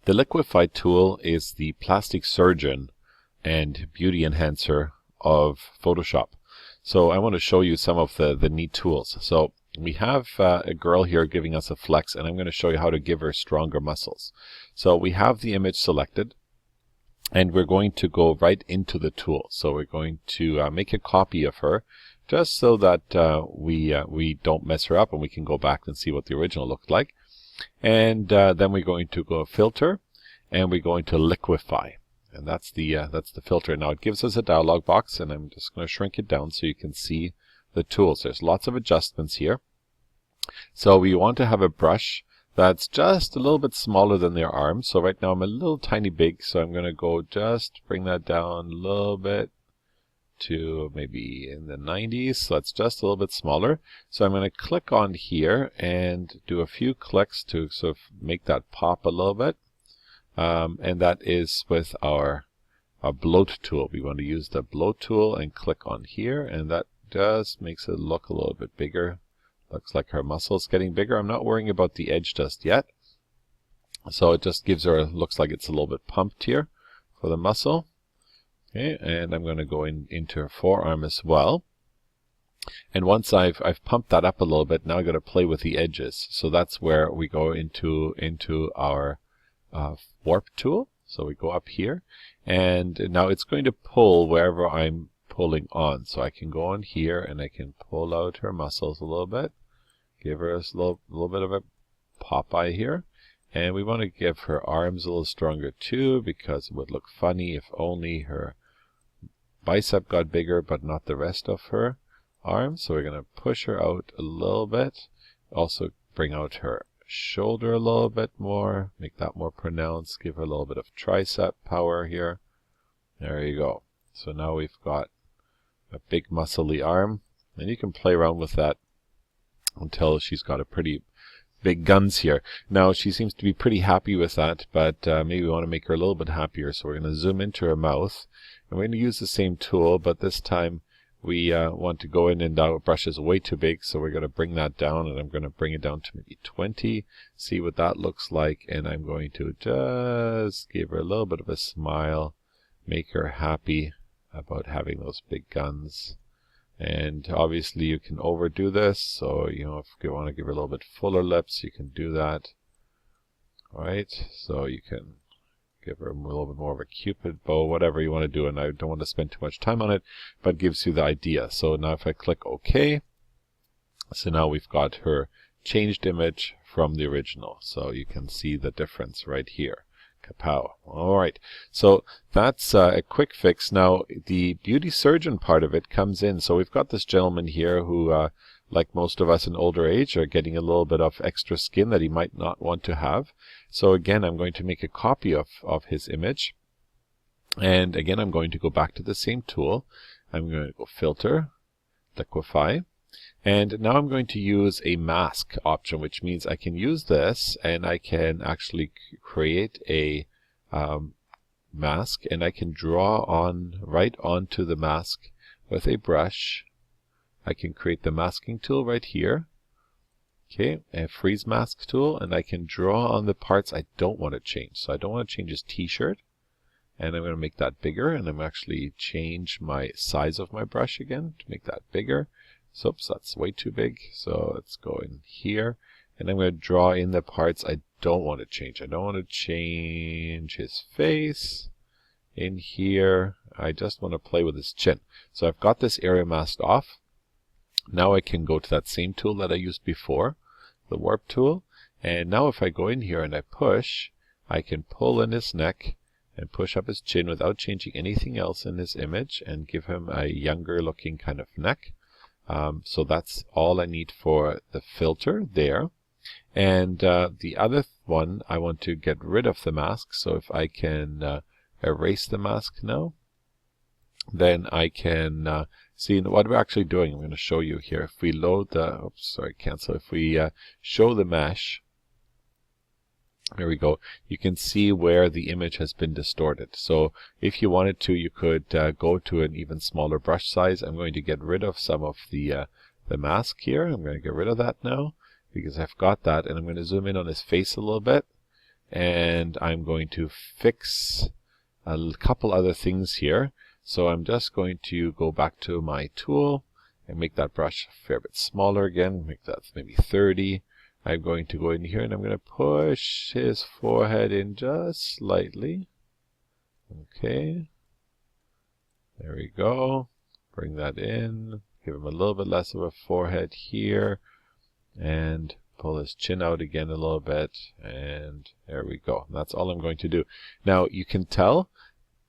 The Liquify tool is the plastic surgeon and beauty enhancer of Photoshop. So I want to show you some of the neat tools. So we have a girl here giving us a flex, and I'm going to show you how to give her stronger muscles. So we have the image selected, and we're going to go right into the tool. So we're going to make a copy of her, just so that we don't mess her up, and we can go back and see what the original looked like. And then we're going to go filter, and we're going to liquify, and that's the filter. Now it gives us a dialog box, and I'm just going to shrink it down so you can see the tools. There's lots of adjustments here. So we want to have a brush that's just a little bit smaller than their arm. So right now I'm a little tiny big, so I'm going to go just bring that down a little bit to maybe in the 90s, so that's just a little bit smaller. So I'm going to click on here and do a few clicks to sort of make that pop a little bit, and that is with our bloat tool. We want to use the bloat tool and click on here, and that just makes it look a little bit bigger. Looks like her muscle's getting bigger. I'm not worrying about the edge just yet, so it just gives her, looks like it's a little bit pumped here for the muscle. Okay, and I'm going to go into her forearm as well. And once I've pumped that up a little bit, now I've got to play with the edges. So that's where we go into our warp tool. So we go up here, and now it's going to pull wherever I'm pulling on. So I can go on here, and I can pull out her muscles a little bit, give her a little bit of a Popeye here. And we want to give her arms a little stronger too, because it would look funny if only her bicep got bigger but not the rest of her arm. So we're going to push her out a little bit. Also bring out her shoulder a little bit more, make that more pronounced, give her a little bit of tricep power here. There you go. So now we've got a big muscly arm, and you can play around with that until she's got a pretty big guns here. Now she seems to be pretty happy with that, but maybe we want to make her a little bit happier. So we're going to zoom into her mouth, and we're going to use the same tool, but this time we want to go in, and our brush is way too big, so we're going to bring that down, and I'm going to bring it down to maybe 20, see what that looks like, and I'm going to just give her a little bit of a smile, make her happy about having those big guns. And obviously you can overdo this, so you know, if you want to give her a little bit fuller lips, you can do that. Alright, so you can give her a little bit more of a cupid bow, whatever you want to do, and I don't want to spend too much time on it, but it gives you the idea. So now if I click OK, so now we've got her changed image from the original, so you can see the difference right here. Kapow. Alright, so that's a quick fix. Now the beauty surgeon part of it comes in. So we've got this gentleman here who, like most of us in older age, are getting a little bit of extra skin that he might not want to have. So again, I'm going to make a copy of his image. And again, I'm going to go back to the same tool. I'm going to go filter, liquify. And now I'm going to use a mask option, which means I can use this and I can actually create a mask, and I can draw on right onto the mask with a brush. I can create the masking tool right here. Okay, a freeze mask tool, and I can draw on the parts I don't want to change. So I don't want to change his t-shirt, and I'm going to make that bigger, and I'm actually change my size of my brush again to make that bigger. So, oops, that's way too big. So let's go in here, and I'm going to draw in the parts I don't want to change. I don't want to change his face in here. I just want to play with his chin. So I've got this area masked off. Now I can go to that same tool that I used before, the warp tool. And now if I go in here and I push, I can pull in his neck and push up his chin without changing anything else in his image and give him a younger looking kind of neck. So that's all I need for the filter there. And the other one, I want to get rid of the mask. So if I can erase the mask now, then I can see what we're actually doing. I'm going to show you here. If we load the, oops, sorry, cancel. If we show the mesh, there we go. You can see where the image has been distorted. So if you wanted to, you could go to an even smaller brush size. I'm going to get rid of some of the mask here. I'm going to get rid of that now because I've got that, and I'm going to zoom in on his face a little bit. and I'm going to fix a couple other things here. So I'm just going to go back to my tool and make that brush a fair bit smaller again, make that maybe 30. I'm going to go in here and I'm going to push his forehead in just slightly. Okay, there we go. Bring that in, give him a little bit less of a forehead here, and pull his chin out again a little bit, and there we go. That's all I'm going to do. Now you can tell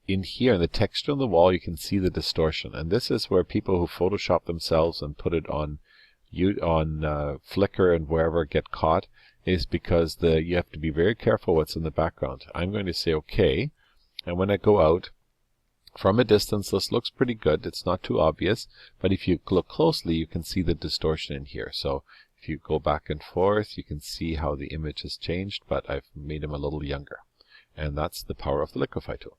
in here in the texture on the wall, you can see the distortion, and this is where people who Photoshop themselves and put it on Flickr and wherever get caught, is because you have to be very careful what's in the background. I'm going to say okay, and when I go out from a distance, this looks pretty good. It's not too obvious, but if you look closely, you can see the distortion in here. So if you go back and forth, you can see how the image has changed, but I've made him a little younger. And that's the power of the Liquify tool.